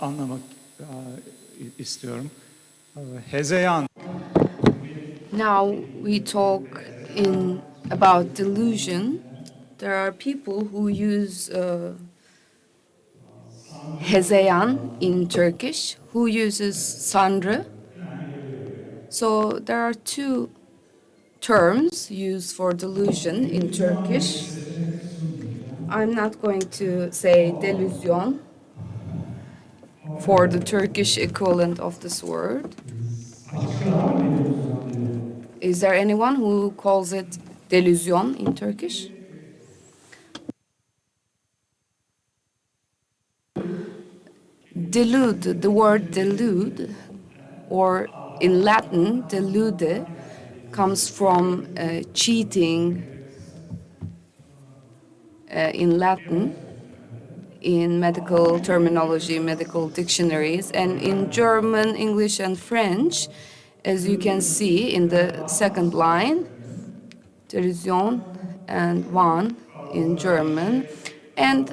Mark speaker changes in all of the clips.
Speaker 1: anlamak istiyorum. Hezeyan.
Speaker 2: Now we talk about delusion. There are people who use hezeyan in Turkish, who uses sanrı. So there are two terms used for delusion in Turkish. I'm not going to say delusion for the Turkish equivalent of this word. Is there anyone who calls it delusion in Turkish? Delude, the word delude, or in Latin, delude, comes from cheating in Latin, in medical terminology, medical dictionaries, and in German, English, and French, as you can see in the second line, Delusion and one in German. And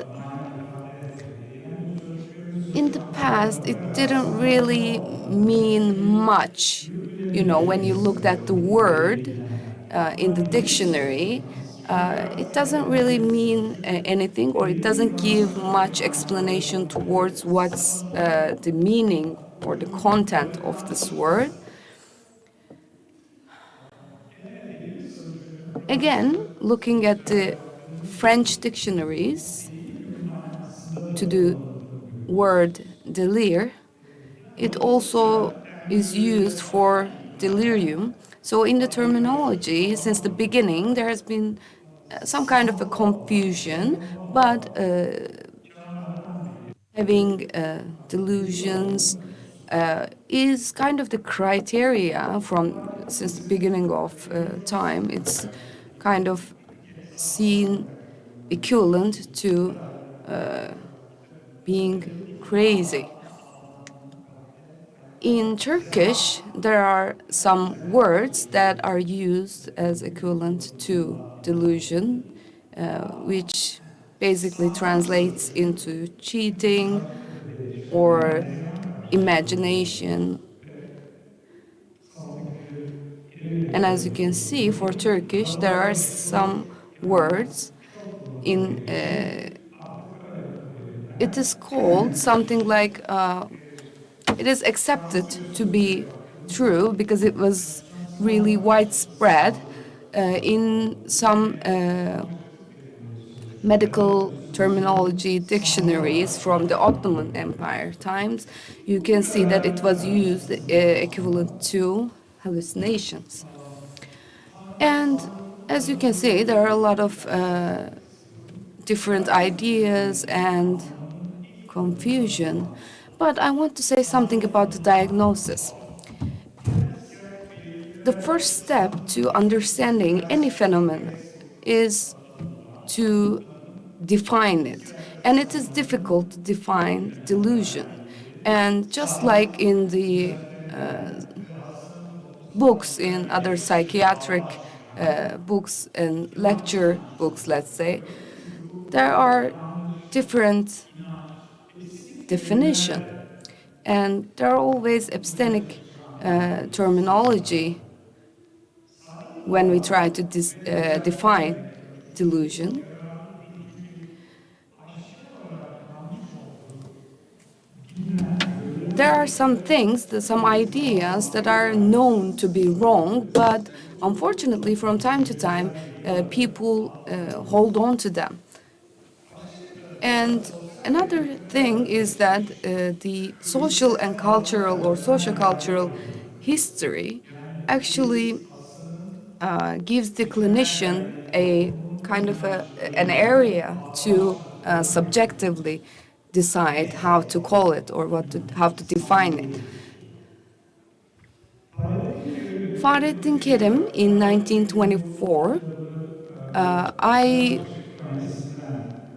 Speaker 2: in the past, it didn't really mean much. You know, when you looked at the word in the dictionary, it doesn't really mean anything, or it doesn't give much explanation towards what's the meaning or the content of this word. Again, looking at the French dictionaries to the word delire, it also is used for delirium. So in the terminology, since the beginning, there has been some kind of a confusion, but having delusions is kind of the criteria since the beginning of time. It's kind of seen equivalent to being crazy. In Turkish, there are some words that are used as equivalent to delusion, which basically translates into cheating or imagination. And as you can see, for Turkish, there are some words in it is called something like it is accepted to be true because it was really widespread in some medical terminology dictionaries from the Ottoman Empire times. You can see that it was used equivalent to hallucinations. And as you can see, there are a lot of different ideas and confusion. But I want to say something about the diagnosis. The first step to understanding any phenomenon is to define it. And it is difficult to define delusion. And just like in the books, in other psychiatric books and lecture books, let's say, there are different definitions. And there are always epistemic terminology when we try to define delusion. There are some things, some ideas that are known to be wrong, but unfortunately, from time to time, people hold on to them. And another thing is that the social and cultural or sociocultural history actually gives the clinician a kind of an area to subjectively decide how to call it or how to define it. Fahrettin Kerim in 1924, I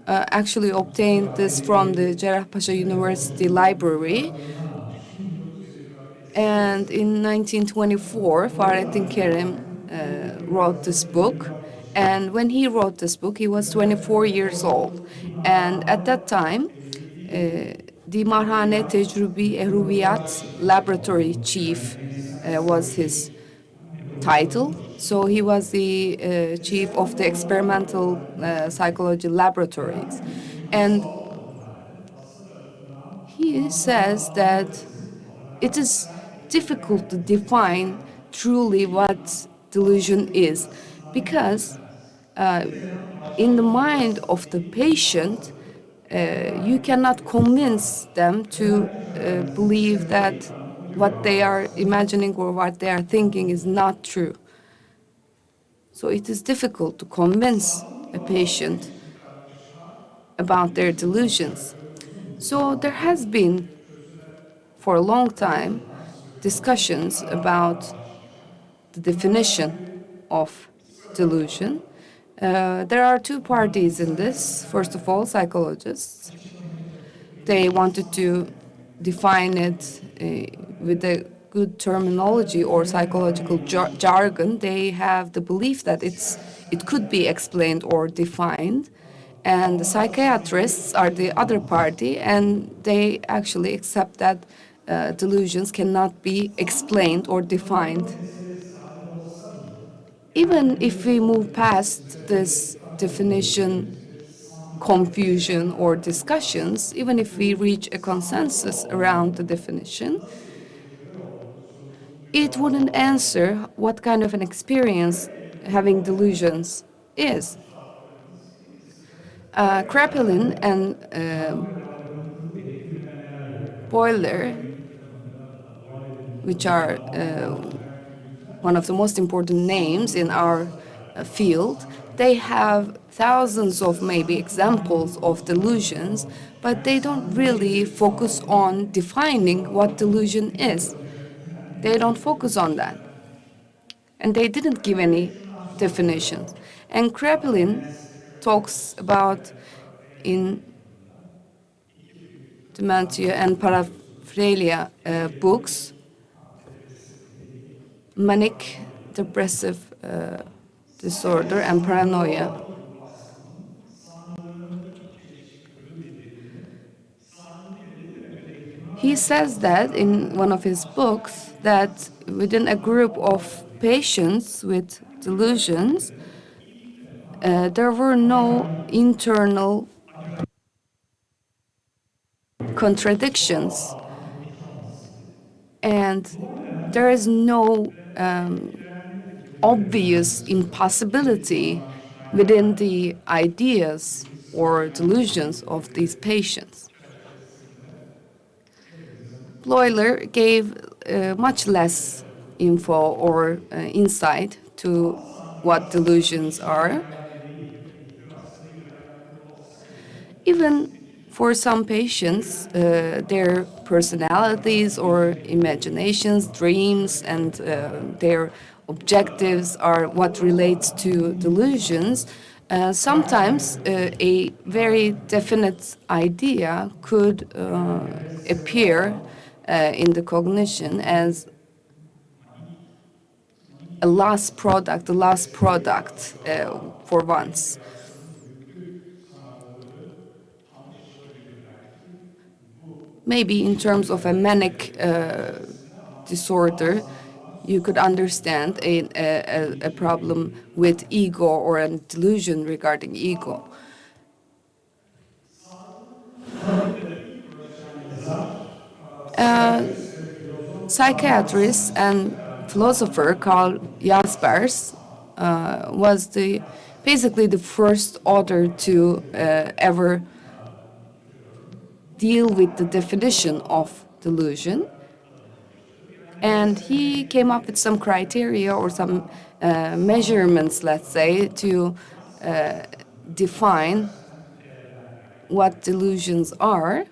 Speaker 2: actually obtained this from the Cerrahpaşa University Library. And in 1924, Fahrettin Kerim wrote this book. And when he wrote this book, he was 24 years old. And at that time, Dimarhane Tecrübi Ehruviyat Laboratory Chief was his title. So he was the chief of the experimental psychology laboratories. And he says that it is difficult to define truly what delusion is because in the mind of the patient, you cannot convince them to believe that what they are imagining or what they are thinking is not true. So it is difficult to convince a patient about their delusions. So there has been, for a long time, discussions about the definition of delusion. There are two parties in this. First of all, psychologists. They wanted to define it with a good terminology or psychological jargon. They have the belief that it could be explained or defined. And the psychiatrists are the other party, and they actually accept that delusions cannot be explained or defined. Even if we move past this definition confusion or discussions, even if we reach a consensus around the definition, it wouldn't answer what kind of an experience having delusions is. Kraepelin and Boiler, which are one of the most important names in our field, they have thousands of maybe examples of delusions, but they don't really focus on defining what delusion is. They don't focus on that. And they didn't give any definitions. And Kraepelin talks about in Dementia and Paraphilia books, manic depressive disorder and paranoia. He says that in one of his books that within a group of patients with delusions, there were no internal contradictions, and there is no obvious impossibility within the ideas or delusions of these patients. Bloiler gave much less info or insight to what delusions are. Even for some patients, their personalities or imaginations, dreams, and their objectives are what relates to delusions. Sometimes a very definite idea could appear in the cognition as the last product for once. Maybe in terms of a manic disorder, you could understand a problem with ego or a delusion regarding ego. Psychiatrist and philosopher Carl Jaspers was basically the first author to ever deal with the definition of delusion. And he came up with some criteria or some measurements, let's say, to define what delusions are.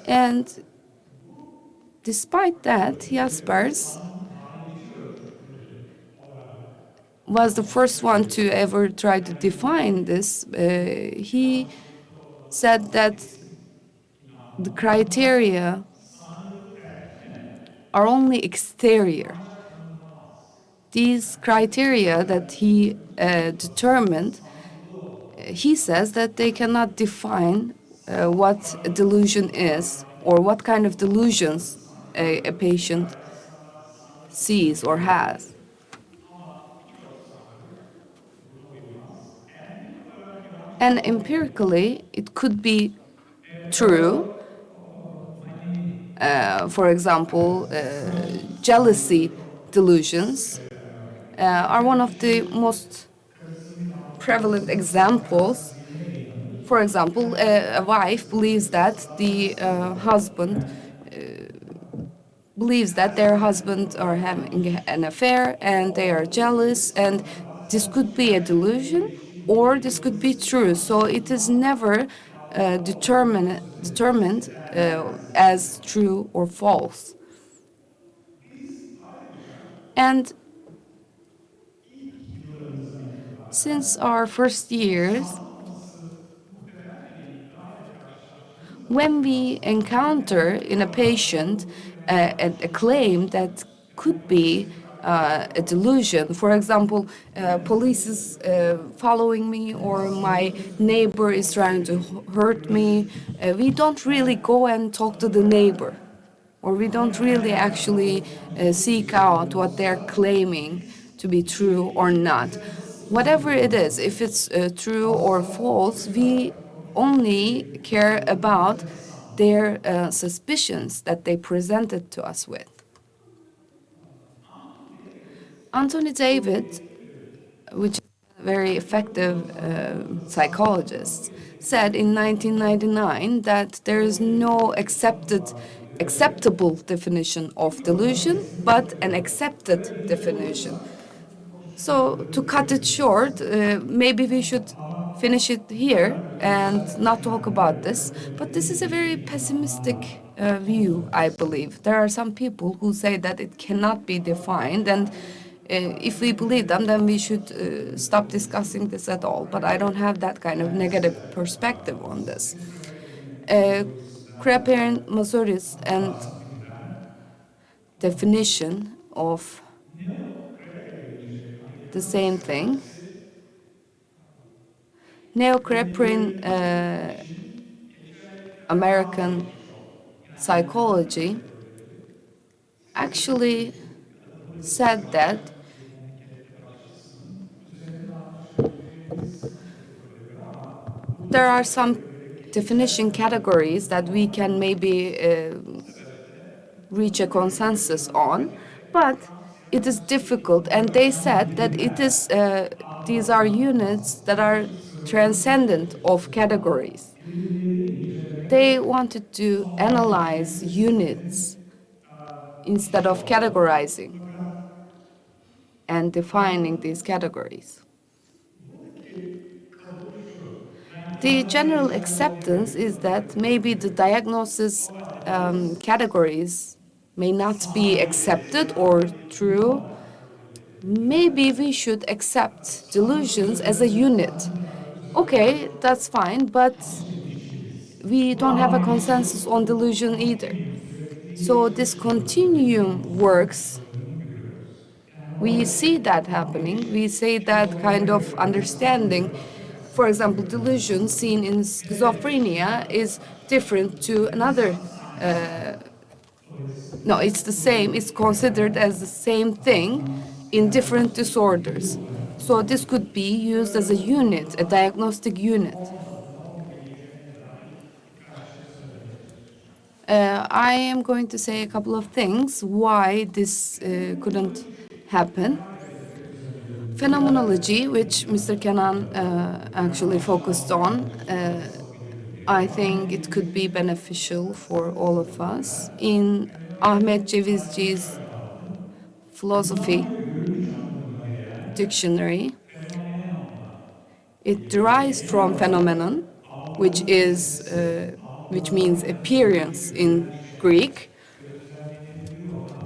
Speaker 2: And despite that, Jaspers was the first one to ever try to define this. He said that the criteria are only exterior. These criteria that he determined, he says that they cannot define what a delusion is or what kind of delusions a patient sees or has. And empirically, it could be true. For example, jealousy delusions are one of the most prevalent examples. For example, a wife believes that the husband believes that their husband are having an affair and they are jealous, and this could be a delusion or this could be true. So it is never determined as true or false. And since our first years, when we encounter in a patient a claim that could be a delusion, for example, police is following me or my neighbor is trying to hurt me, we don't really go and talk to the neighbor, or we don't really actually seek out what they're claiming to be true or not. Whatever it is, if it's true or false, we only care about their suspicions that they presented to us with. Anthony David, which is a very effective psychologist, said in 1999 that there is no acceptable definition of delusion, but an accepted definition. So to cut it short, maybe we should finish it here and not talk about this. But this is a very pessimistic view, I believe. There are some people who say that it cannot be defined, and if we believe them, then we should stop discussing this at all. But I don't have that kind of negative perspective on this. Creperin Mazuri's and definition of the same thing. Neo-Creperin American psychology actually said that there are some definition categories that we can maybe reach a consensus on, but it is difficult. And they said that it is these are units that are transcendent of categories. They wanted to analyze units instead of categorizing and defining these categories. The general acceptance is that maybe the diagnosis categories may not be accepted or true. Maybe we should accept delusions as a unit. Okay, that's fine, but we don't have a consensus on delusion either. So this continuum works. We see that happening. We see that kind of understanding. For example, delusion seen in schizophrenia is different to another. No, it's the same. It's considered as the same thing in different disorders. So this could be used as a unit, a diagnostic unit. I am going to say a couple of things why this couldn't happen. Phenomenology, which Mr. Kenan actually focused on, I think it could be beneficial for all of us. In Ahmet Cevizci's philosophy dictionary, it derives from phenomenon, which is which means appearance in Greek,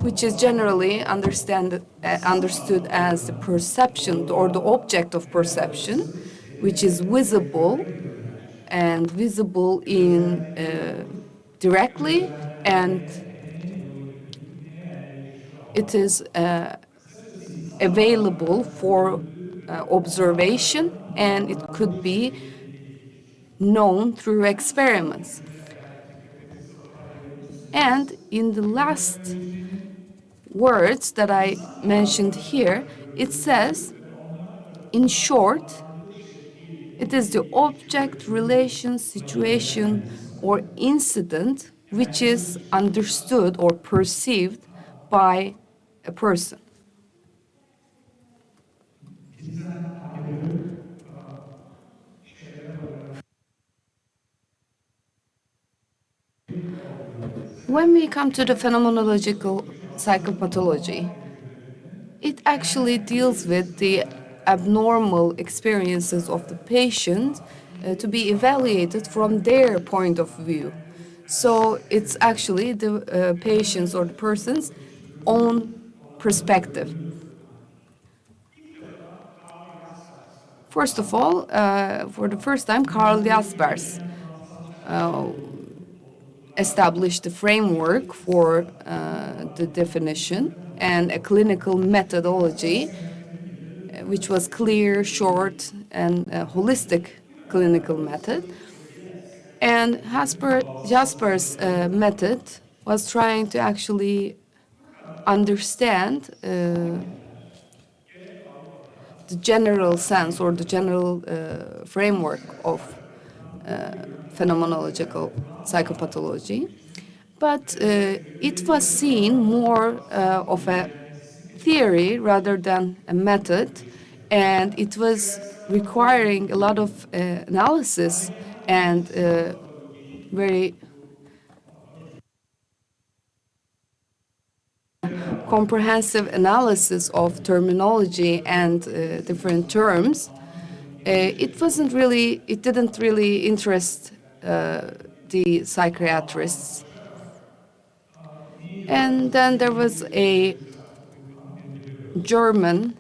Speaker 2: which is generally understood as the perception or the object of perception, which is visible and visible in directly, and it is available for observation, and it could be known through experiments. And in the last words that I mentioned here, it says, in short, it is the object, relation, situation, or incident which is understood or perceived by a person. When we come to the phenomenological psychopathology, it actually deals with the abnormal experiences of the patient to be evaluated from their point of view. So it's actually the patient's or the person's own perspective. First of all, for the first time, Karl Jaspers established the framework for the definition and a clinical methodology which was clear, short, and holistic clinical method. And Jasper's method was trying to actually understand the general sense or the general framework of phenomenological psychopathology. But it was seen more of a theory rather than a method, and it was requiring a lot of analysis and very comprehensive analysis of terminology and different terms. It didn't really interest the psychiatrists. And then there was a German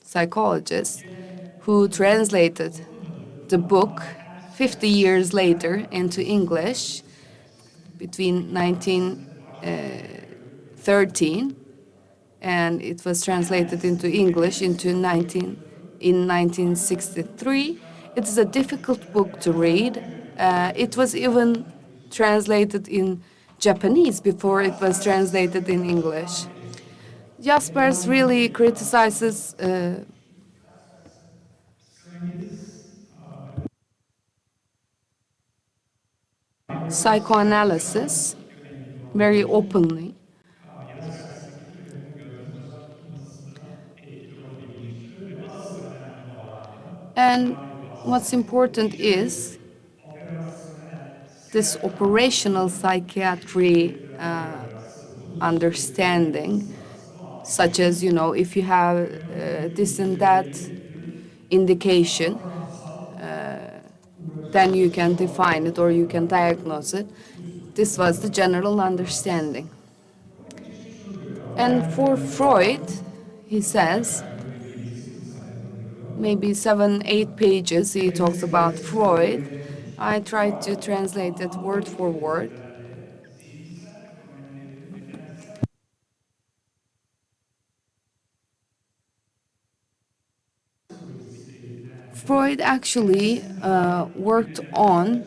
Speaker 2: psychologist who translated the book 50 years later into English between 1913, and it was translated into English in 1963. It is a difficult book to read. It was even translated in Japanese before it was translated in English. Jaspers really criticizes psychoanalysis very openly. And what's important is this operational psychiatry understanding, such as, you know, if you have this and that indication, then you can define it or you can diagnose it. This was the general understanding. And for Freud, he says, maybe 7, 8 pages, he talks about Freud. I tried to translate it word for word. Freud actually worked on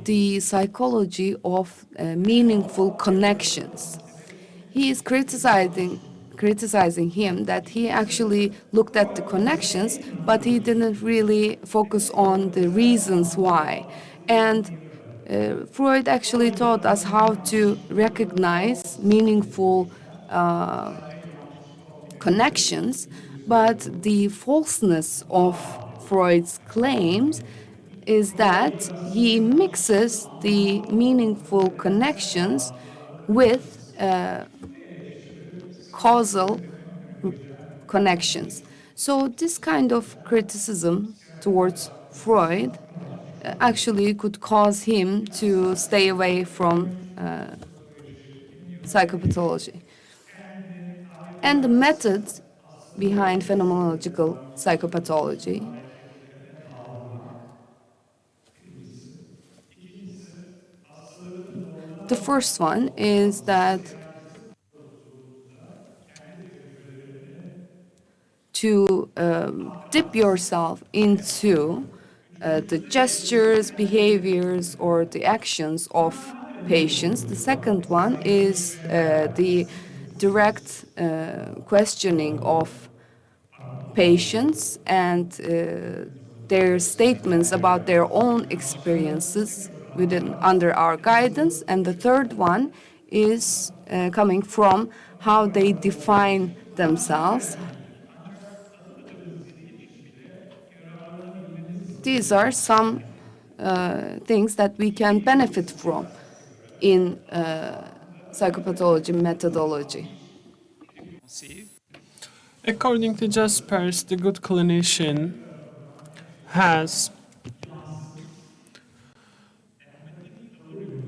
Speaker 2: the psychology of meaningful connections. He is criticizing him that he actually looked at the connections, but he didn't really focus on the reasons why. And Freud actually taught us how to recognize meaningful connections, but the falseness of Freud's claims is that he mixes the meaningful connections with causal connections. So this kind of criticism towards Freud actually could cause him to stay away from psychopathology. And the method behind phenomenological psychopathology, the first one is that to dip yourself into the gestures, behaviors, or the actions of patients. The second one is the direct questioning of patients and their statements about their own experiences under our guidance. And the third one is coming from how they define themselves. These are some things that we can benefit from in psychopathology methodology.
Speaker 3: According to Jaspers, the good clinician has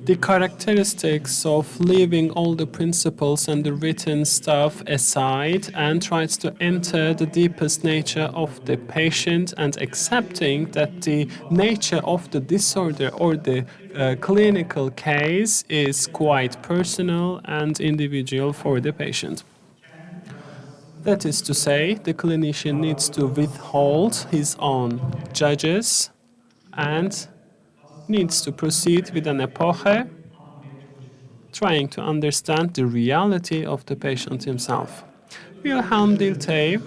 Speaker 3: the characteristics of leaving all the principles and the written stuff aside and tries to enter the deepest nature of the patient and accepting that the nature of the disorder or the clinical case is quite personal and individual for the patient. That is to say, the clinician needs to withhold his own judges and needs to proceed with an epoche, trying to understand the reality of the patient himself. Wilhelm Dilthey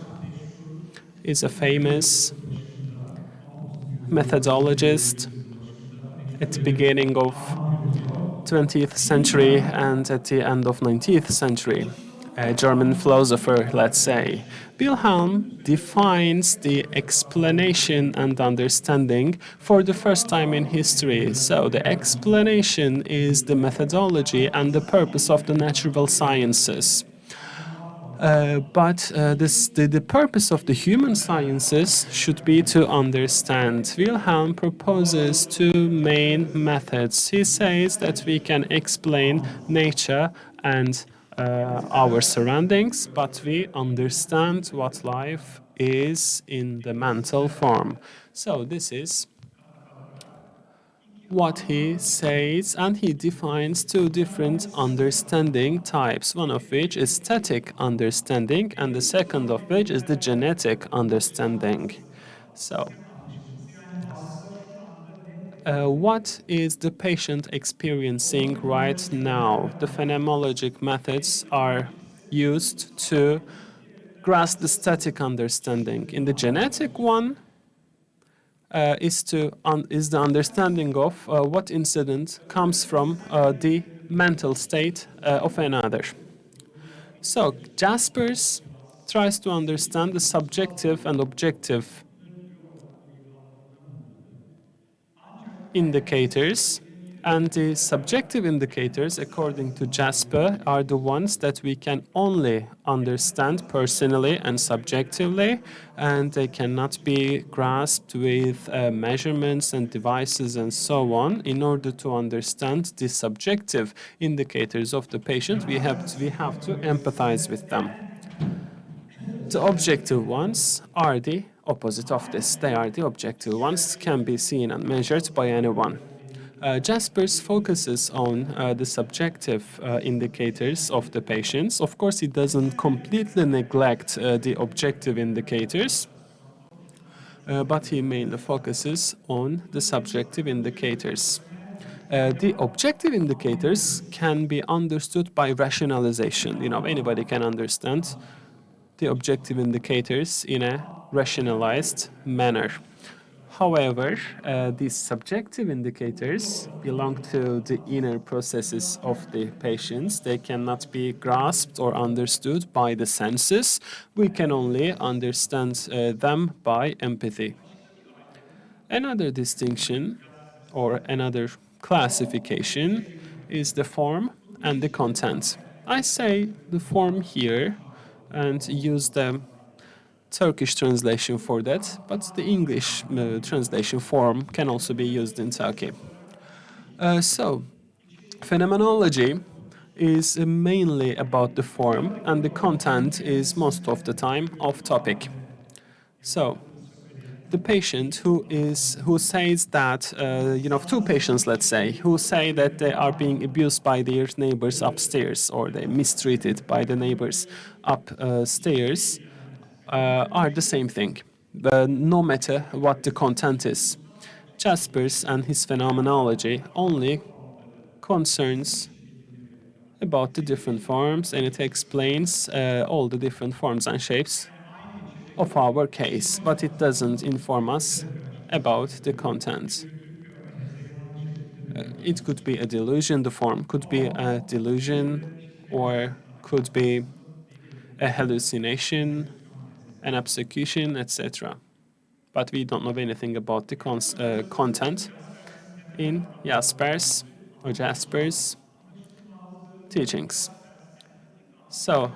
Speaker 3: is a famous methodologist at the beginning of 20th century and at the end of 19th century. A German philosopher, let's say. Wilhelm defines the explanation and understanding for the first time in history. So the explanation is the methodology and the purpose of the natural sciences. The purpose of the human sciences should be to understand. Wilhelm proposes two main methods. He says that we can explain nature and our surroundings, but we understand what life is in the mental form. So this is what he says, and he defines two different understanding types, one of which is static understanding, and the second of which is the genetic understanding. So, what is the patient experiencing right now? The phenomenologic methods are used to grasp the static understanding. In the genetic one, is the understanding of what incident comes from the mental state of another. So Jaspers tries to understand the subjective and objective indicators. And the subjective indicators, according to Jasper, are the ones that we can only understand personally and subjectively, and they cannot be grasped with measurements and devices and so on. In order to understand the subjective indicators of the patient, we have to empathize with them. The objective ones are the opposite of this. They are the objective ones, can be seen and measured by anyone. Jaspers focuses on the subjective indicators of the patients. Of course, he doesn't completely neglect the objective indicators, but he mainly focuses on the subjective indicators. The objective indicators can be understood by rationalization. Anybody can understand the objective indicators in a rationalized manner. However, these subjective indicators belong to the inner processes of the patients. They cannot be grasped or understood by the senses. We can only understand them by empathy. Another distinction or another classification is the form and the content. I say the form here and use the Turkish translation for that, but the English translation form can also be used in Turkey. So, phenomenology is mainly about the form, and the content is most of the time off topic. So, the patient who says that two patients, let's say, who say that they are being abused by their neighbors upstairs or they mistreated by the neighbors upstairs are the same thing, no matter what the content is. Jaspers and his phenomenology only concerns about the different forms, and it explains all the different forms and shapes of our case, but it doesn't inform us about the content. It could be a delusion, the form could be a delusion, or could be a hallucination, an absecussion, etc. But we don't know anything about the content in Jasper's teachings. So,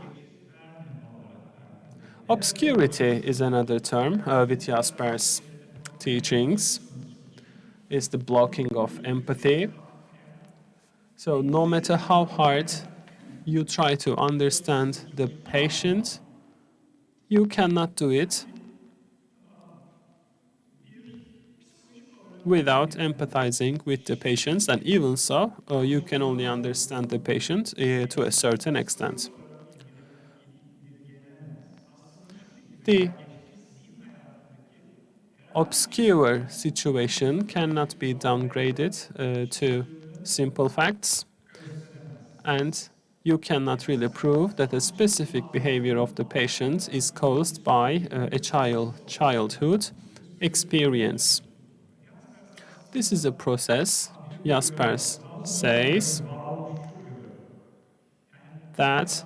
Speaker 3: obscurity is another term with Jasper's teachings. Is the blocking of empathy. So no matter how hard you try to understand the patient, you cannot do it without empathizing with the patients, and even so, you can only understand the patient to a certain extent. The obscure situation cannot be downgraded to simple facts, and you cannot really prove that a specific behavior of the patient is caused by a childhood experience. This is a process, Jaspers says, that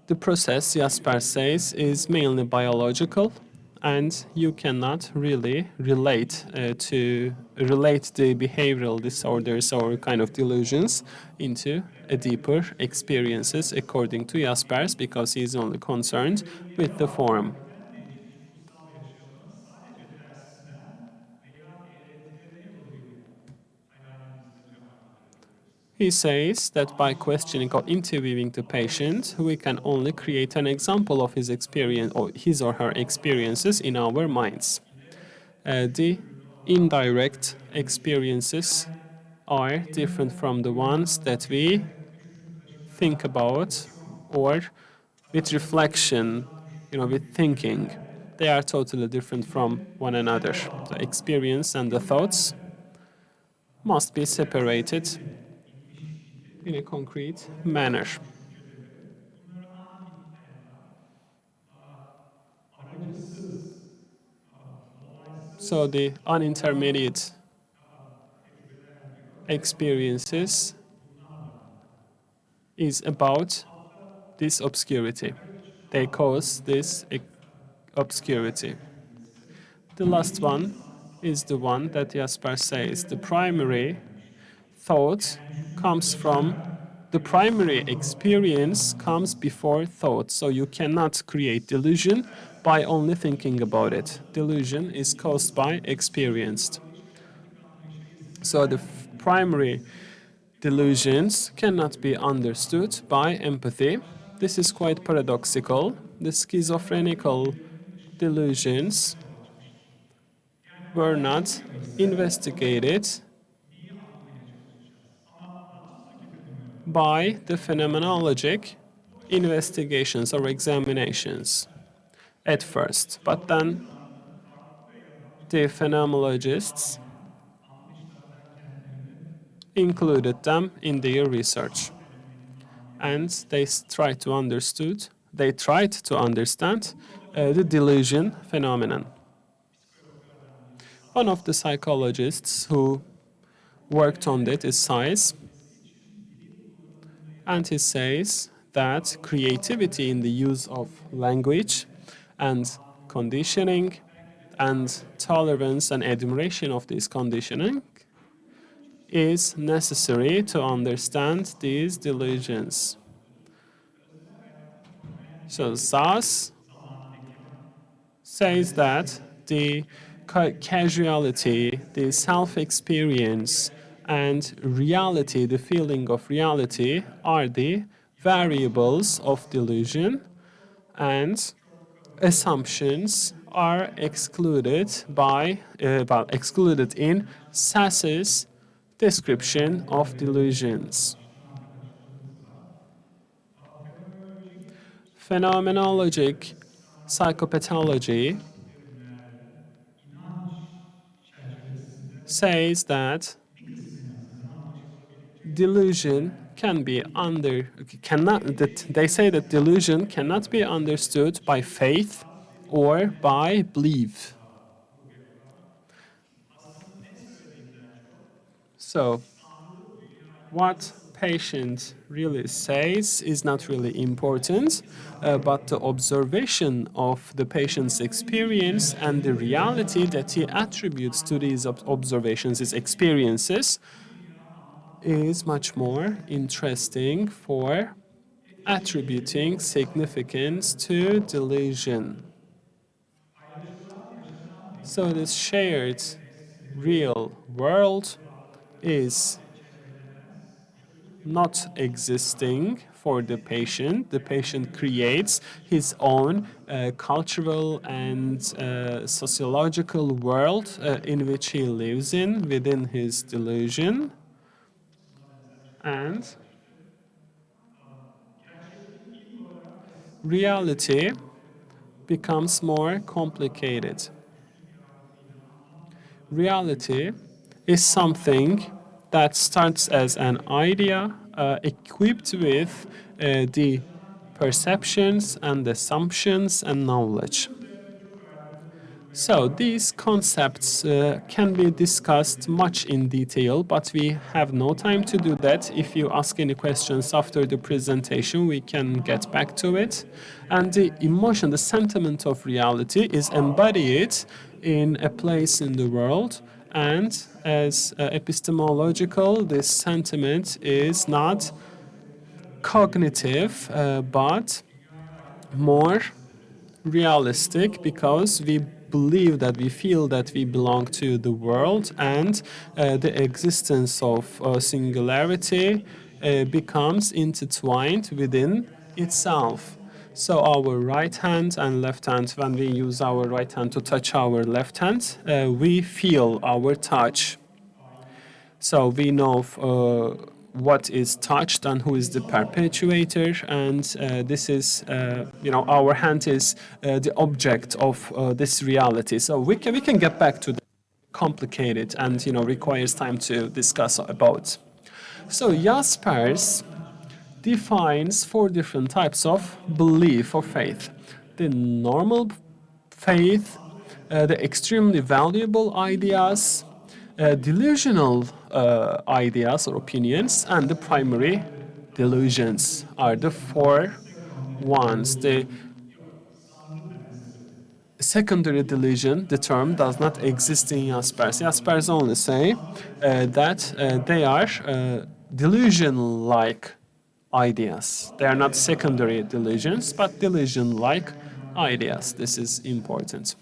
Speaker 3: the process, Jaspers says, is mainly biological, and you cannot really relate the behavioral disorders or kind of delusions into a deeper experiences according to Jaspers, because he is only concerned with the form. He says that by questioning or interviewing the patient, we can only create an example of his experience or his or her experiences in our minds. The indirect experiences are different from the ones that we think about or with reflection, with thinking. They are totally different from one another. The experience and the thoughts must be separated in a concrete manner. So the unintermediate experiences is about this obscurity. They cause this obscurity. The last one is the one that Jasper says the primary thought comes from the primary experience comes before thought. So you cannot create delusion by only thinking about it. Delusion is caused by experience. So the primary delusions cannot be understood by empathy. This is quite paradoxical. The schizophrenical delusions were not investigated by the phenomenologic investigations or examinations at first, but then the phenomenologists included them in their research, and they tried to understand the delusion phenomenon. One of the psychologists who worked on it is Sayes, and he says that creativity in the use of language and conditioning and tolerance and admiration of this conditioning is necessary to understand these delusions. So Sayes says that the casuality, the self-experience, and reality, the feeling of reality, are the variables of delusion, and assumptions are excluded excluded in Sayes's description of delusions. Phenomenologic Psychopathology says that delusion can be they say that delusion cannot be understood by faith or by belief. So what patient really says is not really important, but the observation of the patient's experience and the reality that he attributes to these observations, his experiences, is much more interesting for attributing significance to delusion. So this shared real world is not existing for the patient. The patient creates his own cultural and sociological world in which he lives in within his delusion. And reality becomes more complicated. Reality is something that starts as an idea equipped with the perceptions and assumptions and knowledge. So these concepts can be discussed much in detail, but we have no time to do that. If you ask any questions after the presentation, we can get back to it. And the emotion, the sentiment of reality is embodied in a place in the world. And as epistemological, this sentiment is not cognitive, but more realistic, because we believe that we feel that we belong to the world, and the existence of singularity becomes intertwined within itself. So our right hand and left hand, when we use our right hand to touch our left hand, we feel our touch. So we know what is touched and who is the perpetuator, and this is, our hand is the object of this reality. So we can get back to the complicated and requires time to discuss about. So Jaspers defines 4 different types of belief or faith: the normal faith, the extremely valuable ideas, delusional ideas or opinions, and the primary delusions are the 4 ones. The secondary delusion, the term does not exist in Jaspers. Jaspers only say that they are delusion-like ideas. They are not secondary delusions, but delusion-like ideas. This is important.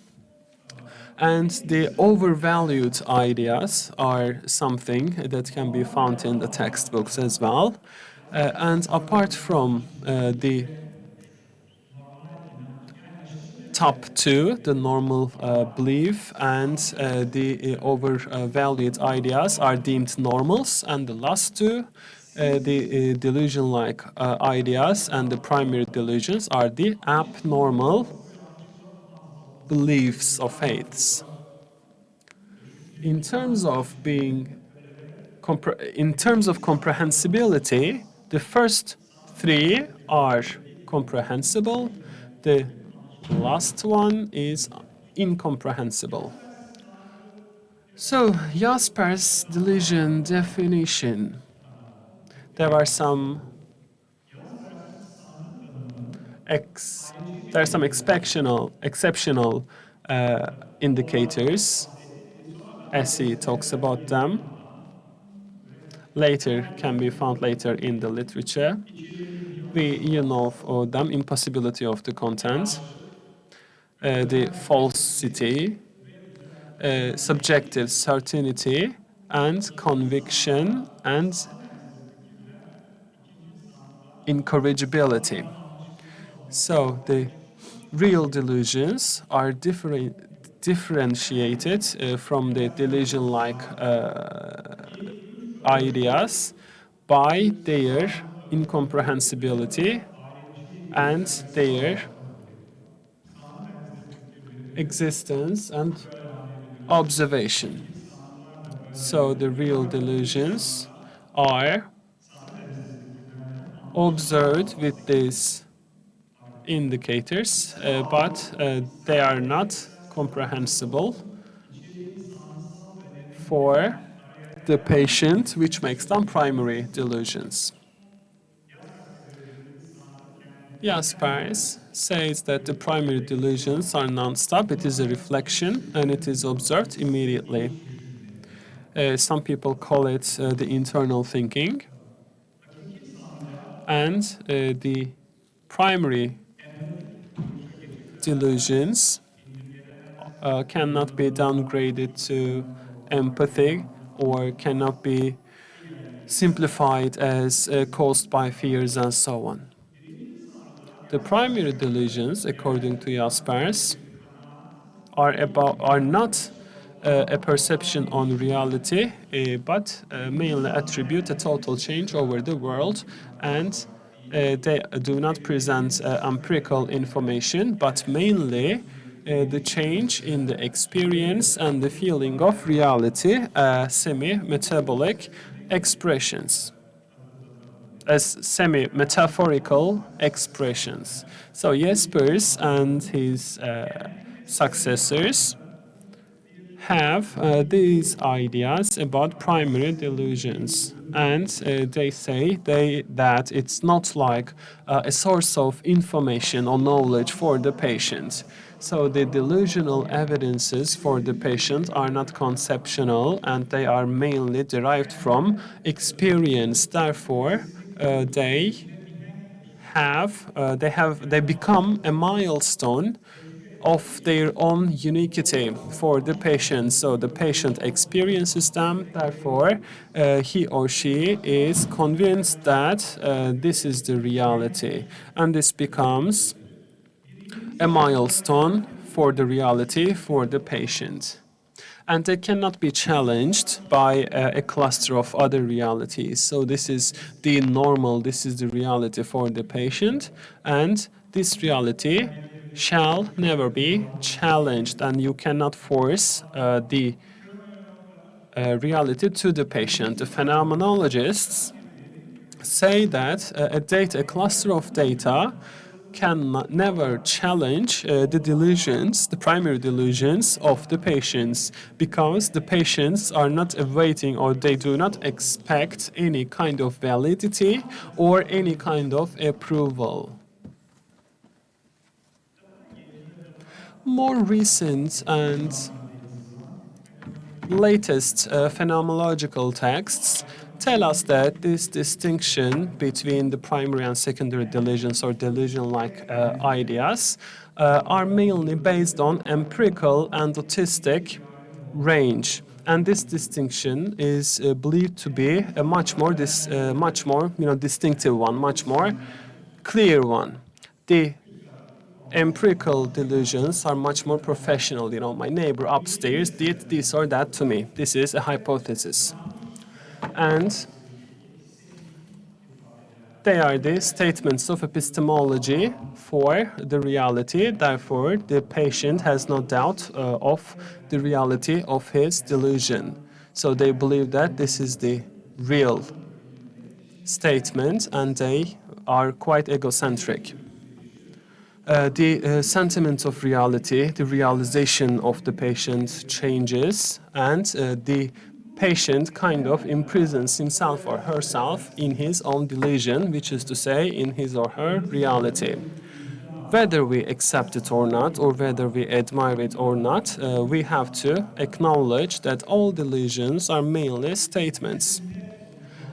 Speaker 3: And the overvalued ideas are something that can be found in the textbooks as well. And apart from the top 2, the normal belief and the overvalued ideas, are deemed normals, and the last 2, the delusion-like ideas and the primary delusions, are the abnormal beliefs or faiths. In terms of comprehensibility, the first 3 are comprehensible. The last one is incomprehensible. So, Jaspers' delusion definition. There are some exceptional indicators as he talks about them. Later can be found later in the literature. We know of them: impossibility of the content, the falsity, subjective certainty, and conviction and incorrigibility. So the real delusions are differentiated from the delusion-like ideas by their incomprehensibility and their existence and observation. So the real delusions are observed with these indicators, but they are not comprehensible for the patient, which makes them primary delusions. Jaspers says that the primary delusions are non-stop. It is a reflection and it is observed immediately. Some people call it the internal thinking. And the primary delusions cannot be downgraded to empathy or cannot be simplified as caused by fears and so on. The primary delusions, according to Jaspers, are not a perception on reality, but mainly attribute a total change over the world, and they do not present empirical information, but mainly the change in the experience and the feeling of reality, semi-metabolic expressions, as semi-metaphorical expressions. So Jaspers and his successors have these ideas about primary delusions, and they say that it's not like a source of information or knowledge for the patient. So the delusional evidences for the patient are not conceptual, and they are mainly derived from experience. Therefore, they become a milestone of their own uniquity for the patient. So the patient experiences them, therefore, he or she is convinced that this is the reality. And this becomes a milestone for the reality for the patient. And they cannot be challenged by a cluster of other realities. So this is the normal, this is the reality for the patient, and this reality shall never be challenged, and you cannot force the reality to the patient. The phenomenologists say that a cluster of data can never challenge the delusions, the primary delusions of the patients, because the patients are not awaiting or they do not expect any kind of validity or any kind of approval. More recent and latest phenomenological texts tell us that this distinction between the primary and secondary delusions or delusion-like ideas are mainly based on empirical and autistic range. And this distinction is believed to be a much more distinctive one, much more clear one. The empirical delusions are much more professional. My neighbor upstairs did this or that to me. This is a hypothesis. And they are the statements of epistemology for the reality. Therefore, the patient has no doubt of the reality of his delusion. So they believe that this is the real statement, and they are quite egocentric. The sentiment of reality, the realization of the patient changes, and the patient kind of imprisons himself or herself in his own delusion, which is to say, in his or her reality. Whether we accept it or not, or whether we admire it or not, we have to acknowledge that all delusions are mainly statements.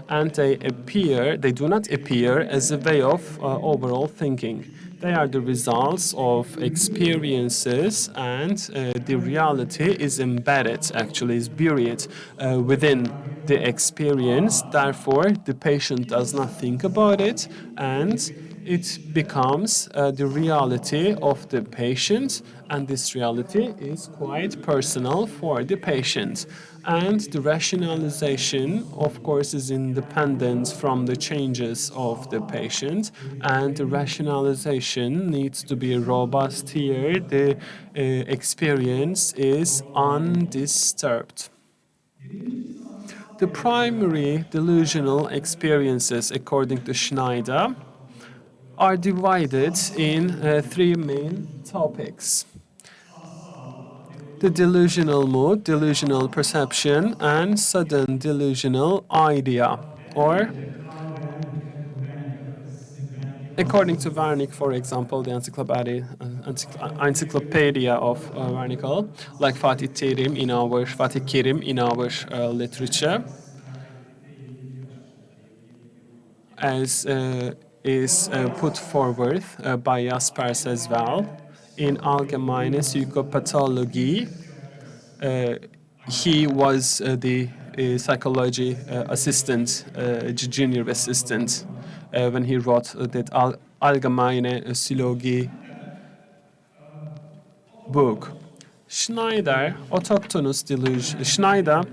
Speaker 3: And they do not appear as a way of overall thinking. They are the results of experiences, and the reality is embedded, actually, is buried within the experience. Therefore, the patient does not think about it, and it becomes the reality of the patient, and this reality is quite personal for the patient. And the rationalization, of course, is independent from the changes of the patient, and the rationalization needs to be robust here. The experience is undisturbed. The primary delusional experiences, according to Schneider, are divided in three main topics: the delusional mood, delusional perception, and sudden delusional idea. Or, according to Wernicke, for example, the encyclopedia of Wernicke, like Fatih Kerim in our literature, as is put forward by Jaspers as well in Allgemeine Psychopathologie. He was the psychology assistant, junior assistant, when he wrote that Allgemeine Psychologie book. Schneider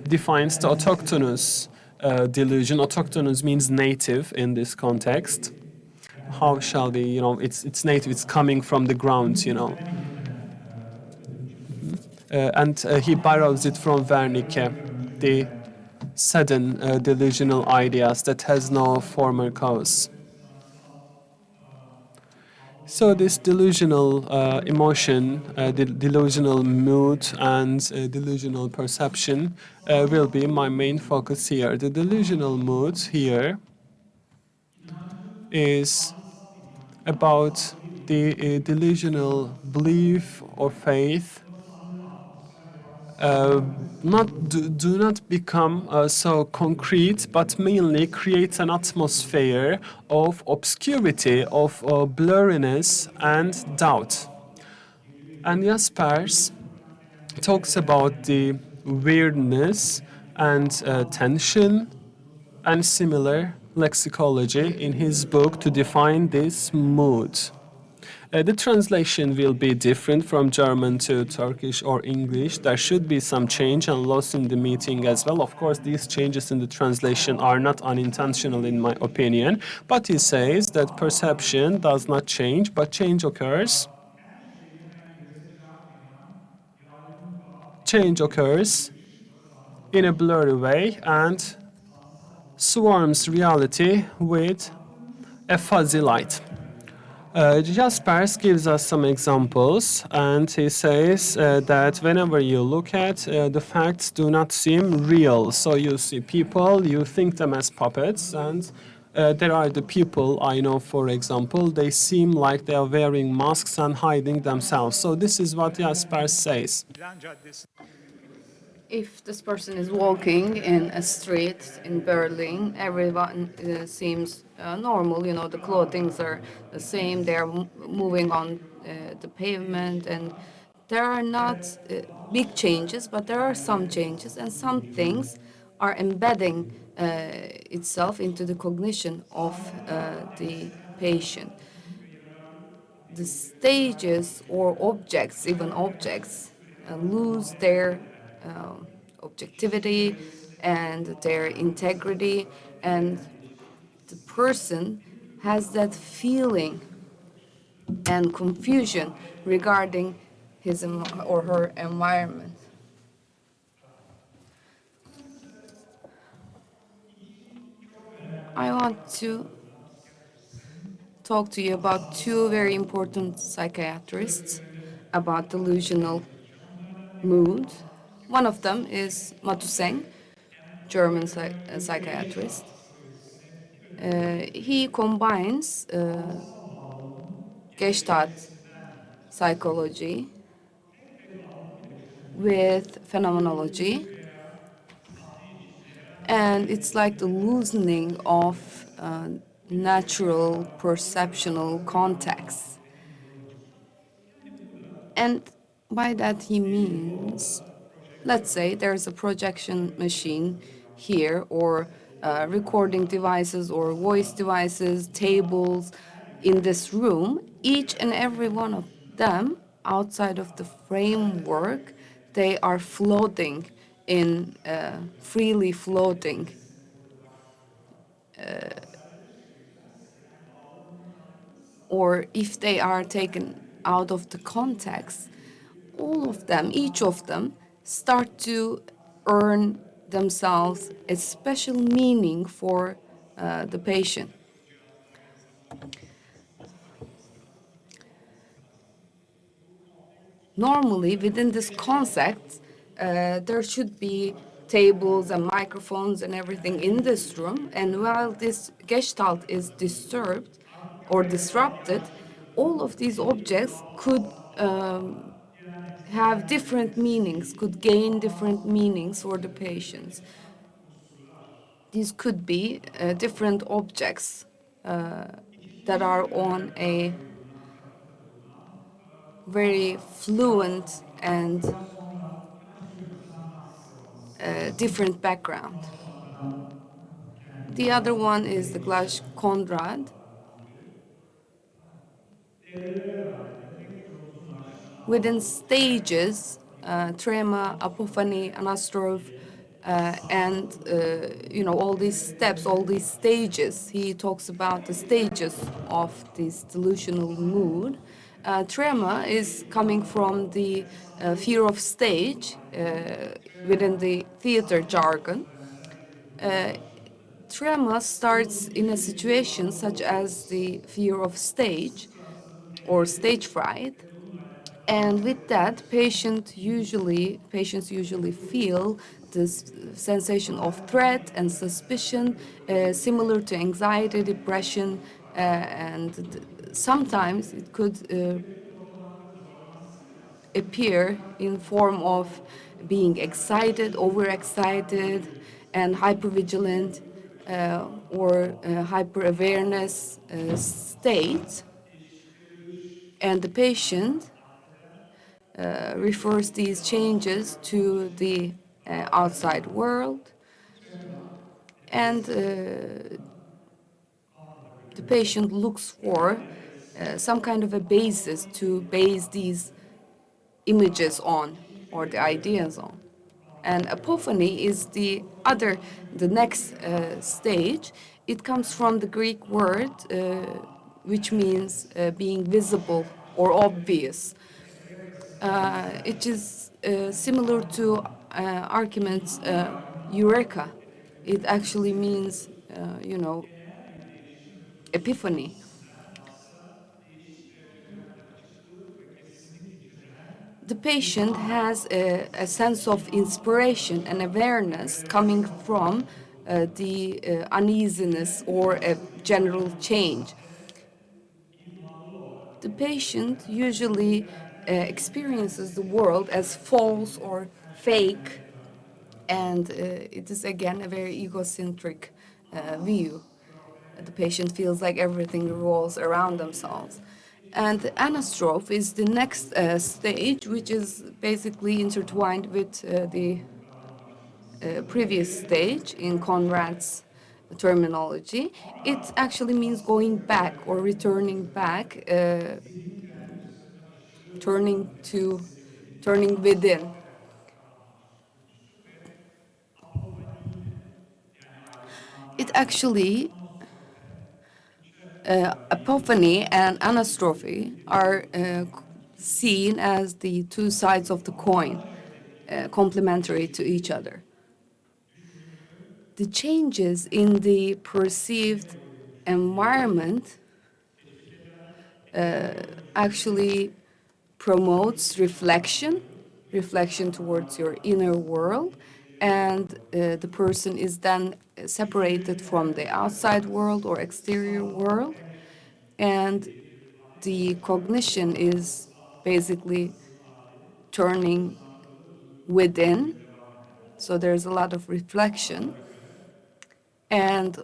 Speaker 3: defines the autochthonous delusion. Autochthonous means native in this context. How shall we, it's native, it's coming from the ground, and he borrows it from Wernicke, the sudden delusional ideas that has no former cause. So this delusional emotion, delusional mood, and delusional perception will be my main focus here. The delusional mood here is about the delusional belief or faith do not become so concrete, but mainly create an atmosphere of obscurity, of blurriness and doubt. And Jaspers talks about the weirdness and tension and similar lexicology in his book to define this mood. The translation will be different from German to Turkish or English. There should be some change and loss in the meeting as well. Of course, these changes in the translation are not unintentional in my opinion, but he says that perception does not change, but change occurs. Change occurs in a blurry way and swarms reality with a fuzzy light. Jaspers gives us some examples, and he says that whenever you look at the facts do not seem real. So you see people, you think them as puppets, and there are the people I know, for example, they seem like they are wearing masks and hiding themselves. So this is what Jaspers says.
Speaker 2: If this person is walking in a street in Berlin, everyone seems normal. The clothings are the same. They are moving on the pavement, and there are not big changes, but there are some changes, and some things are embedding itself into the cognition of the patient. The stages or objects, even objects, lose their objectivity and their integrity, and the person has that feeling and confusion regarding his or her environment. I want to talk to you about two very important psychiatrists about delusional mood. One of them is Matuseng, German psychiatrist. He combines Gestalt psychology with phenomenology, and it's like the loosening of natural perceptual context. And by that he means, let's say there's a projection machine here, or recording devices or voice devices, tables, in this room, each and every one of them, outside of the framework, they are floating in, freely floating. Or if they are taken out of the context, all of them, each of them, start to earn themselves a special meaning for the patient. Normally, within this concept, there should be tables and microphones and everything in this room. And while this gestalt is disturbed or disrupted, all of these objects could have different meanings, could gain different meanings for the patients. These could be different objects that are on a very fluent and different background. The other one is the Glash Konrad. Within stages, trema, apophany, anastrophe, and all these steps, all these stages. He talks about the stages of this delusional mood. Trema is coming from the fear of stage within the theater jargon. Trema starts in a situation such as the fear of stage or stage fright. And with that, patients usually feel this sensation of threat and suspicion, similar to anxiety, depression, and sometimes it could appear in form of being excited, overexcited, and hypervigilant, or hyper-awareness state. And the patient refers these changes to the outside world, and the patient looks for some kind of a basis to base these images on or the ideas on. And epiphany is the next stage. It comes from the Greek word which means being visible or obvious. It is similar to Archimedes' eureka. It actually means, epiphany. The patient has a sense of inspiration and awareness coming from the uneasiness or a general change. The patient usually experiences the world as false or fake, and it is again a very egocentric view. The patient feels like everything revolves around themselves. And the anastrophe is the next stage, which is basically intertwined with the previous stage in Conrad's terminology. It actually means going back or returning back, turning within. It actually, epiphany and anastrophe are seen as the two sides of the coin, complementary to each other. The changes in the perceived environment actually promotes reflection towards your inner world, and the person is then separated from the outside world or exterior world, and the cognition is basically turning within. So there's a lot of reflection, and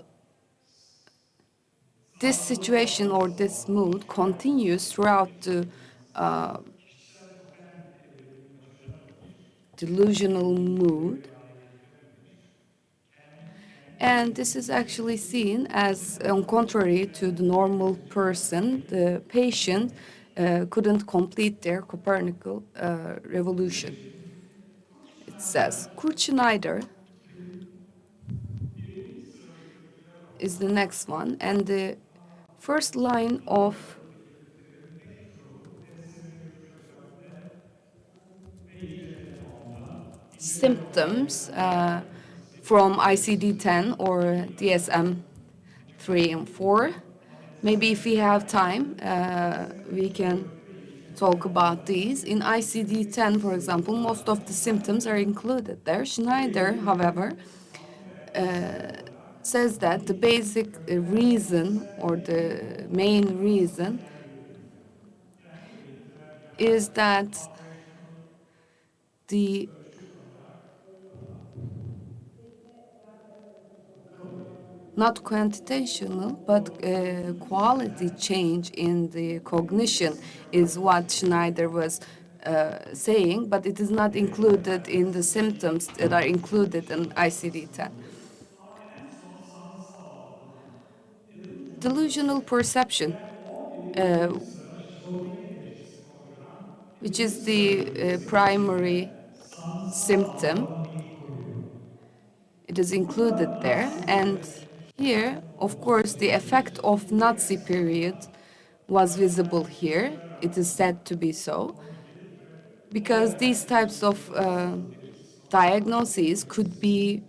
Speaker 2: this situation or this mood continues throughout the delusional mood. And this is actually seen as, on contrary to the normal person, the patient couldn't complete their Copernican revolution. It says, Kurt Schneider is the next one, and the first line of symptoms from ICD-10 or DSM-3 and 4. Maybe if we have time, we can talk about these. In ICD-10, for example, most of the symptoms are included there. Schneider, however, says that the basic reason or the main reason is that the not quantitational, but quality change in the cognition is what Schneider was saying, but it is not included in the symptoms that are included in ICD-10. Delusional perception, which is the primary symptom. It is included there. And here, of course, the effect of Nazi period was visible here. It is said to be so. Because these types of diagnoses could be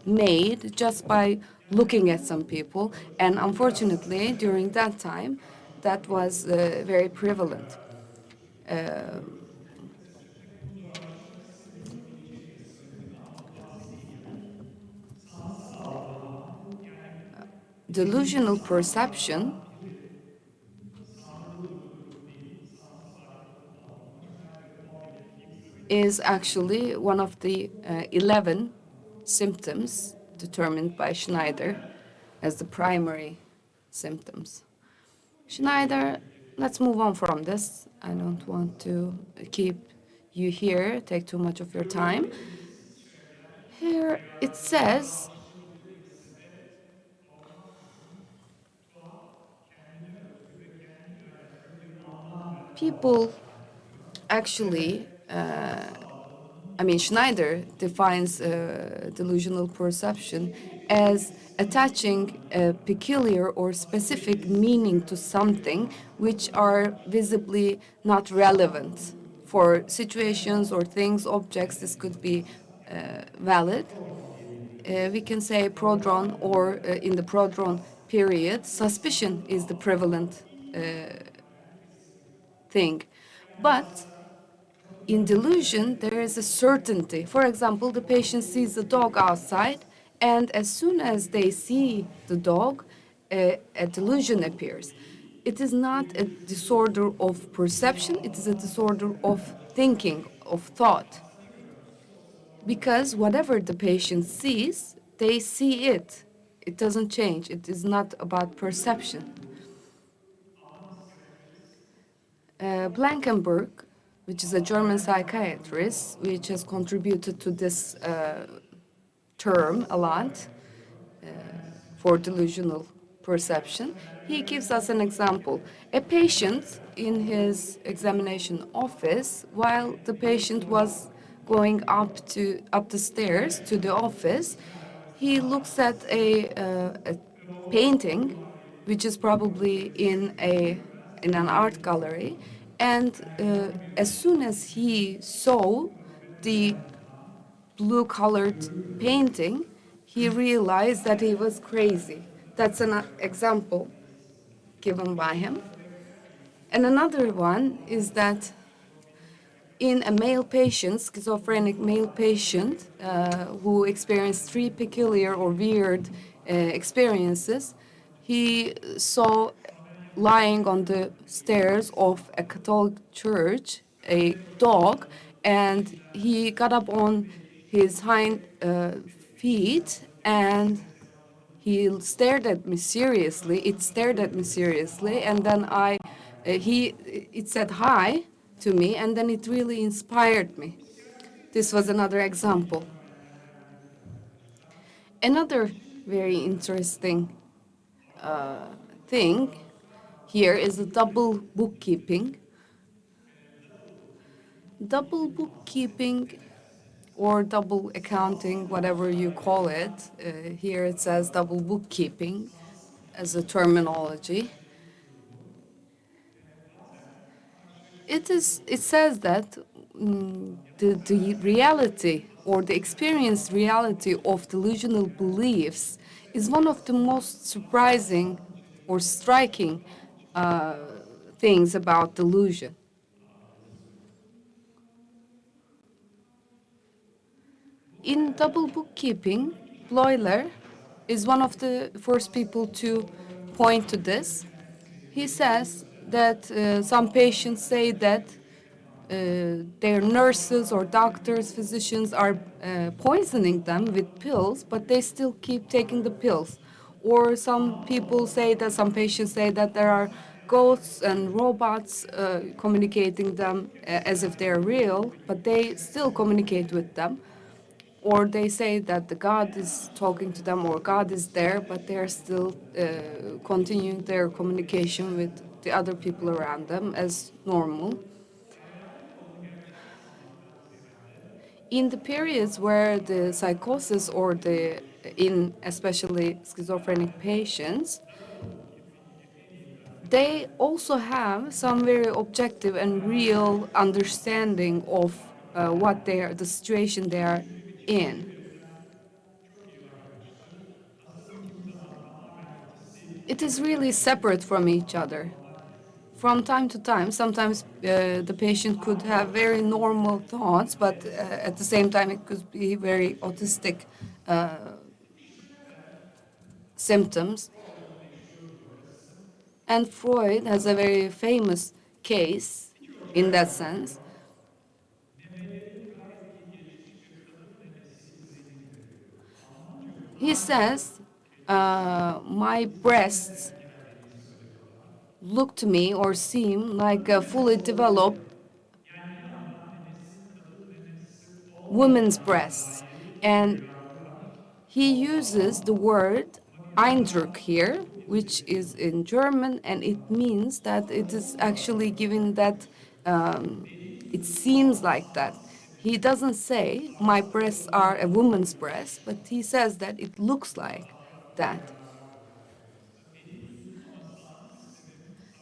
Speaker 2: made just by looking at some people. And unfortunately, during that time, that was very prevalent. Delusional perception is actually one of the 11 symptoms determined by Schneider as the primary symptoms. Schneider, let's move on from this. I don't want to keep you here, take too much of your time. Here it says people actually, Schneider defines delusional perception as attaching a peculiar or specific meaning to something which are visibly not relevant for situations or things, objects. This could be valid. We can say prodrome, or in the prodrome period, suspicion is the prevalent thing. But in delusion, there is a certainty. For example, the patient sees a dog outside, and as soon as they see the dog, a delusion appears. It is not a disorder of perception, it is a disorder of thinking, of thought. Because whatever the patient sees, they see it. It doesn't change. It is not about perception. Blankenberg, which is a German psychiatrist, which has contributed to this term a lot for delusional perception, he gives us an example. A patient in his examination office, while the patient was going up the stairs to the office, he looks at a painting, which is probably in an art gallery, and as soon as he saw the blue-colored painting, he realized that he was crazy. That's an example given by him. And another one is that in a male patient, schizophrenic male patient, who experienced 3 peculiar or weird experiences, he saw lying on the stairs of a Catholic church a dog, and he got up on his hind feet, and he stared at me seriously. It stared at me seriously, and then it said hi to me, and then it really inspired me. This was another example. Another very interesting thing here is the double bookkeeping. Double bookkeeping or double accounting, whatever you call it. Here it says double bookkeeping as a terminology. It says that the reality or the experienced reality of delusional beliefs is one of the most surprising or striking things about delusion. In double bookkeeping, Bloiler is one of the first people to point to this. He says that some patients say that their nurses or doctors, physicians are poisoning them with pills, but they still keep taking the pills. Or some people say that, some patients say that there are ghosts and robots communicating them as if they're real, but they still communicate with them. Or they say that the God is talking to them or God is there, but they're still continuing their communication with the other people around them as normal. In the periods where the psychosis or in especially schizophrenic patients, they also have some very objective and real understanding of the situation they are in. It is really separate from each other. From time to time, sometimes the patient could have very normal thoughts, but at the same time, it could be very autistic symptoms. And Freud has a very famous case in that sense. He says, my breasts look to me or seem like a fully developed woman's breasts. And he uses the word Eindruck here, which is in German, and it means that it is actually given that it seems like that. He doesn't say my breasts are a woman's breast, but he says that it looks like that.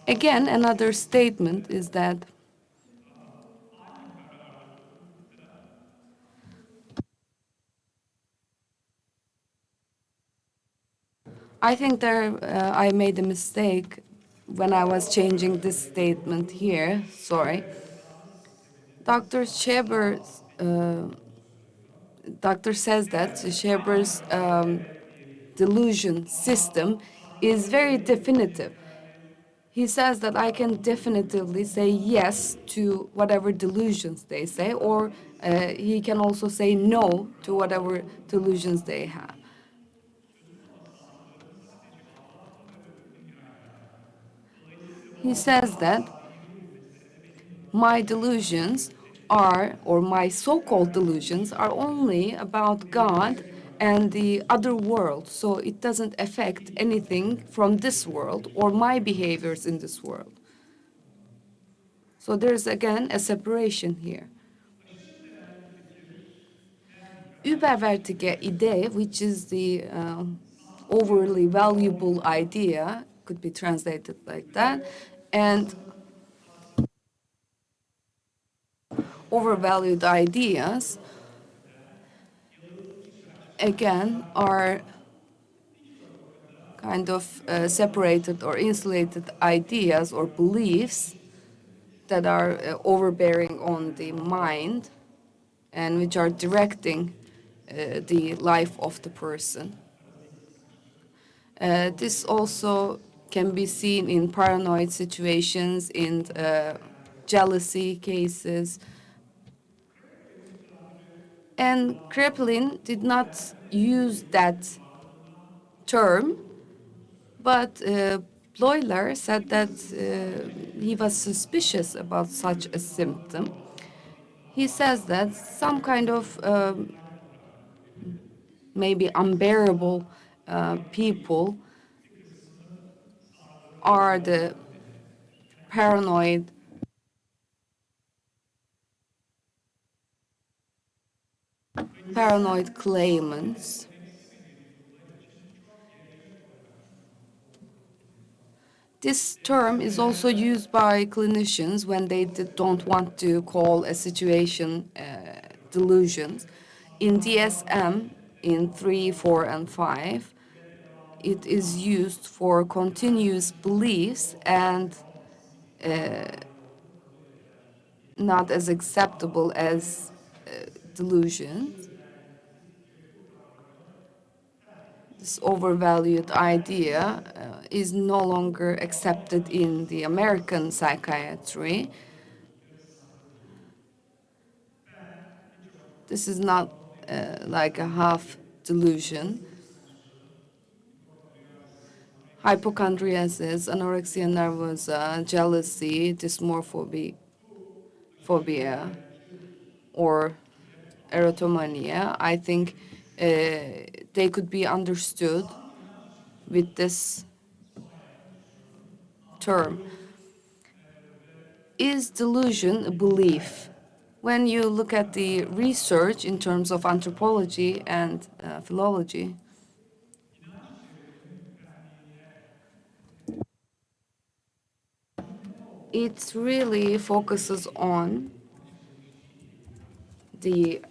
Speaker 2: Again, another statement is that I think I made a mistake when I was changing this statement here. Sorry. Dr. Scheber's doctor says that Scheber's delusion system is very definitive. He says that I can definitively say yes to whatever delusions they say, or he can also say no to whatever delusions they have. He says that my delusions are, or my so-called delusions, are only about God and the other world. So it doesn't affect anything from this world or my behaviors in this world. So there's again a separation here. Überwältige Idee, which is the overly valuable idea, could be translated like that, and overvalued ideas, again, are kind of separated or insulated ideas or beliefs that are overbearing on the mind and which are directing the life of the person. This also can be seen in paranoid situations, in jealousy cases. And Kraepelin did not use that term, but Bloiler said that he was suspicious about such a symptom. He says that some kind of maybe unbearable people are the paranoid claimants. This term is also used by clinicians when they don't want to call a situation delusions. In DSM, in 3, 4, and 5, it is used for continuous beliefs and not as acceptable as delusions. This overvalued idea is no longer accepted in the American psychiatry. This is not like a half delusion. Hypochondriasis, anorexia nervosa, jealousy, dysmorphobia, or erotomania, I think they could be understood with this term. Is delusion a belief? When you look at the research in terms of anthropology and philology, it really focuses on the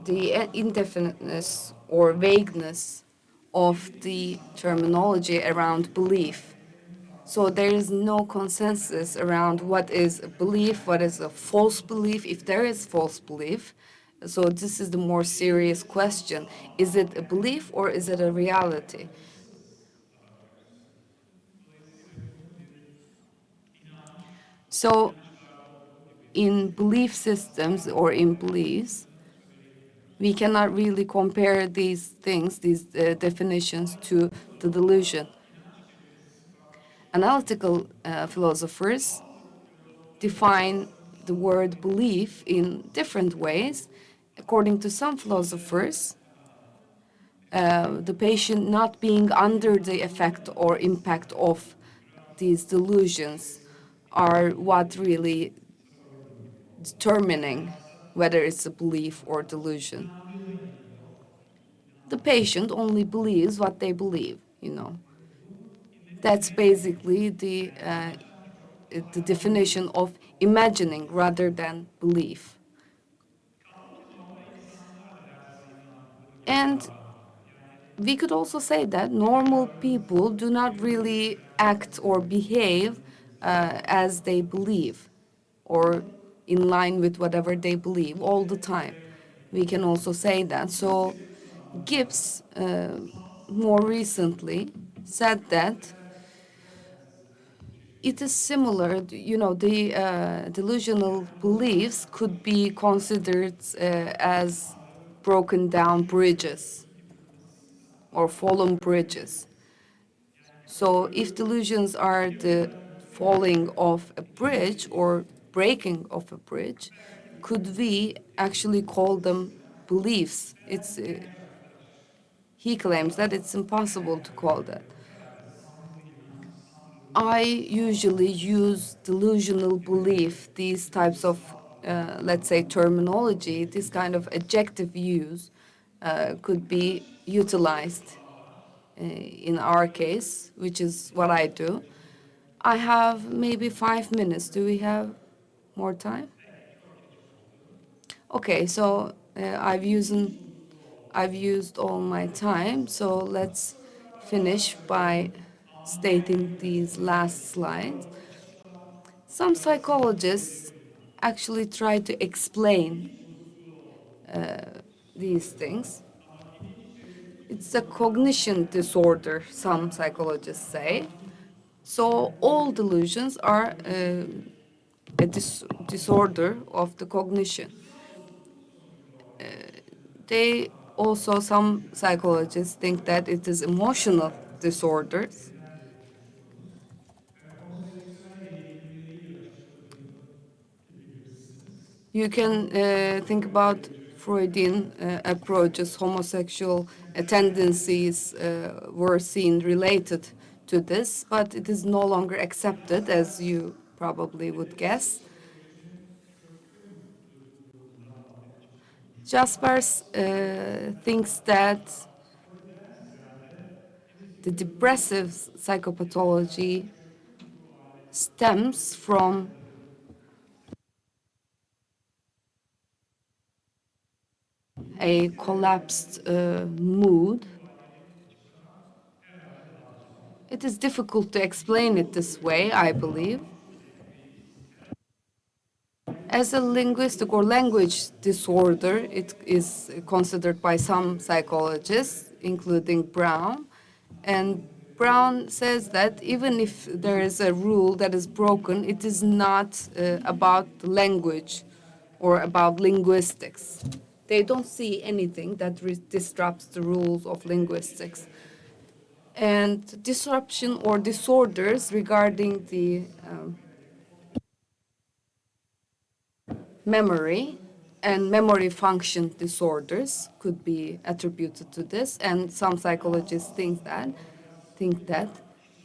Speaker 2: indefiniteness or vagueness of the terminology around belief. So there is no consensus around what is a belief, what is a false belief, if there is false belief. So this is the more serious question. Is it a belief or is it a reality? So in belief systems or in beliefs, we cannot really compare these things, these definitions to the delusion. Analytical philosophers define the word belief in different ways. According to some philosophers, the patient not being under the effect or impact of these delusions are what really determining whether it's a belief or delusion. The patient only believes what they believe, you know. That's basically the definition of imagining rather than belief. And we could also say that normal people do not really act or behave as they believe or in line with whatever they believe all the time. We can also say that. So Gibbs more recently said that it is similar, you know, the delusional beliefs could be considered as broken down bridges or fallen bridges. So if delusions are the falling of a bridge or breaking of a bridge, could we actually call them beliefs? He claims that it's impossible to call that. I usually use delusional belief, these types of, let's say, terminology, this kind of adjective use could be utilized in our case, which is what I do. I have maybe 5 minutes. Do we have more time? Okay, so I've used all my time, so let's finish by stating these last slides. Some psychologists actually try to explain these things. It's a cognition disorder, some psychologists say. So all delusions are a disorder of the cognition. They also, some psychologists think that it is emotional disorders. You can think about Freudian approaches, homosexual tendencies were seen related to this, but it is no longer accepted, as you probably would guess. Jaspers thinks that the depressive psychopathology stems from a collapsed mood. It is difficult to explain it this way, I believe. As a linguistic or language disorder, it is considered by some psychologists, including Brown. And Brown says that even if there is a rule that is broken, it is not about language or about linguistics. They don't see anything that disrupts the rules of linguistics. And disruption or disorders regarding the memory and memory function disorders could be attributed to this, and some psychologists think that.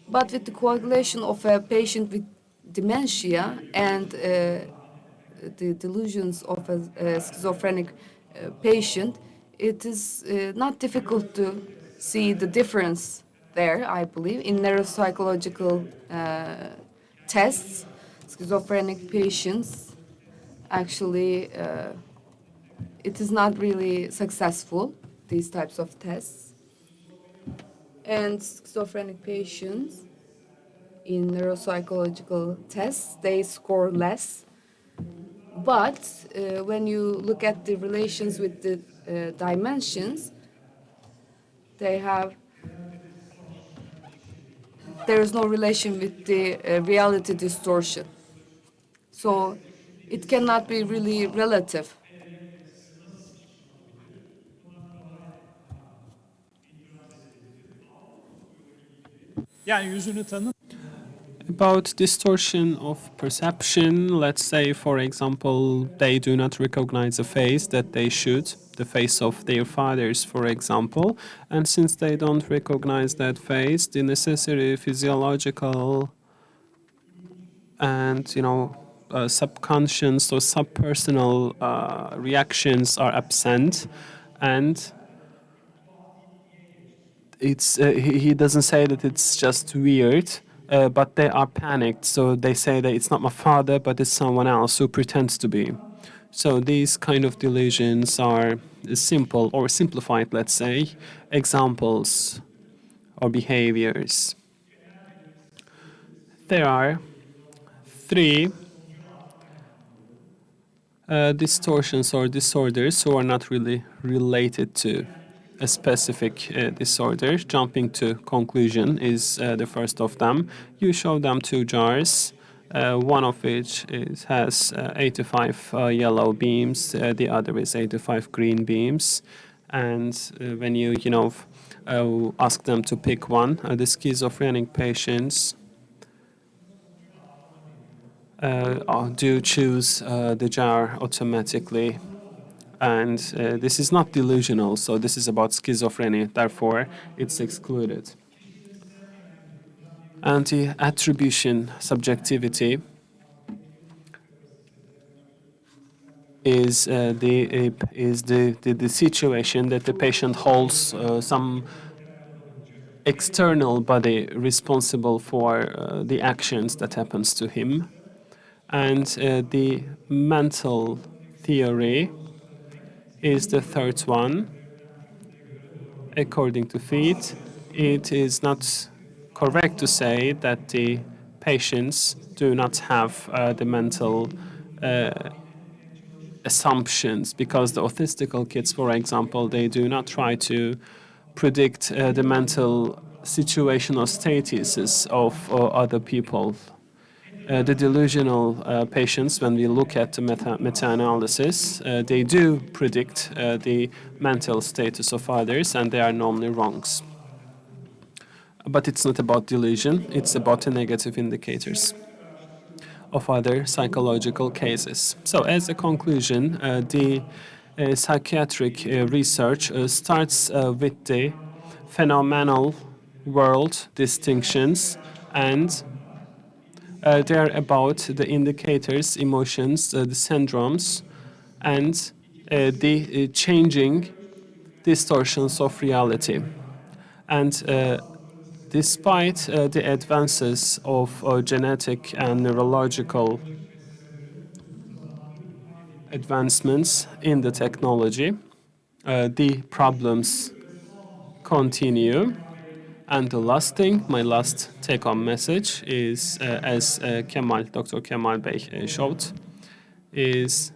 Speaker 2: But with the coagulation of a patient with dementia and the delusions of a schizophrenic patient, it is not difficult to see the difference there, I believe, in neuropsychological tests. Schizophrenic patients actually, it is not really successful, these types of tests. And schizophrenic patients in neuropsychological tests, they score less. But when you look at the relations with the dimensions, there is no relation with the reality distortion. So it cannot be really relative.
Speaker 1: Yani yüzünü tanı.
Speaker 3: About distortion of perception, let's say, for example, they do not recognize a face that they should, the face of their fathers, for example. And since they don't recognize that face, the necessary physiological and, subconscious or subpersonal reactions are absent. And he doesn't say that it's just weird, but they are panicked. So they say that it's not my father, but it's someone else who pretends to be. So these kind of delusions are simple or simplified, let's say, examples or behaviors. There are three distortions or disorders who are not really related to a specific disorder. Jumping to conclusion is the first of them. You show them two jars, one of which has 85 yellow beams, the other is 85 green beams. And when you ask them to pick one, the schizophrenic patients do choose the jar automatically. And this is not delusional, so this is about schizophrenia, therefore it's excluded. Anti-attribution subjectivity is the situation that the patient holds some external body responsible for the actions that happens to him. And the mental theory is the third one. According to Feet, it is not correct to say that the patients do not have the mental assumptions, because the autistical kids, for example, they do not try to predict the mental situational statuses of other people. The delusional patients, when we look at the meta-analysis, they do predict the mental status of others, and they are normally wrongs. But it's not about delusion, it's about the negative indicators of other psychological cases. So as a conclusion, the psychiatric research starts with the phenomenal world distinctions, and they're about the indicators, emotions, the syndromes, and the changing distortions of reality. And despite the advances of genetic and neurological advancements in the technology, the problems continue. And the last thing, my last take-home message is, as Dr. Kemal Bey showed, is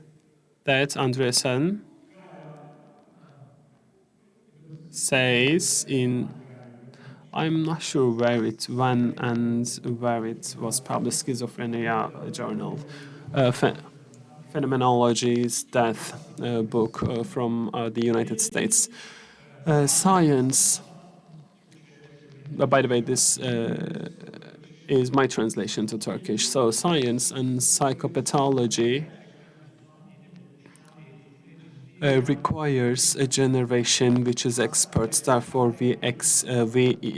Speaker 3: that Andresen says in, I'm not sure when and where it was published, Schizophrenia Journal, Phenomenology's Death book from the United States. Science, by the way, this is my translation to Turkish. So science and psychopathology requires a generation which is experts. Therefore, we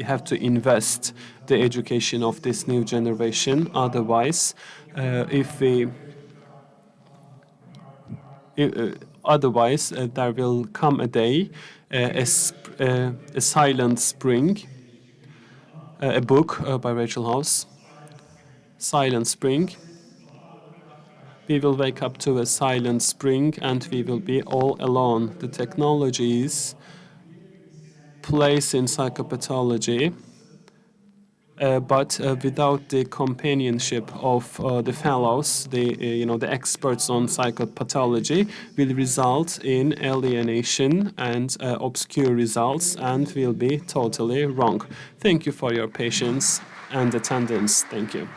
Speaker 3: have to invest the education of this new generation. Otherwise, if we there will come a day, a silent spring, a book by Rachel House, Silent Spring. We will wake up to a silent spring and we will be all alone. The technologies place in psychopathology, but without the companionship of the fellows, the experts on psychopathology, will result in alienation and obscure results, and will be totally wrong. Thank you for your patience and attendance. Thank you.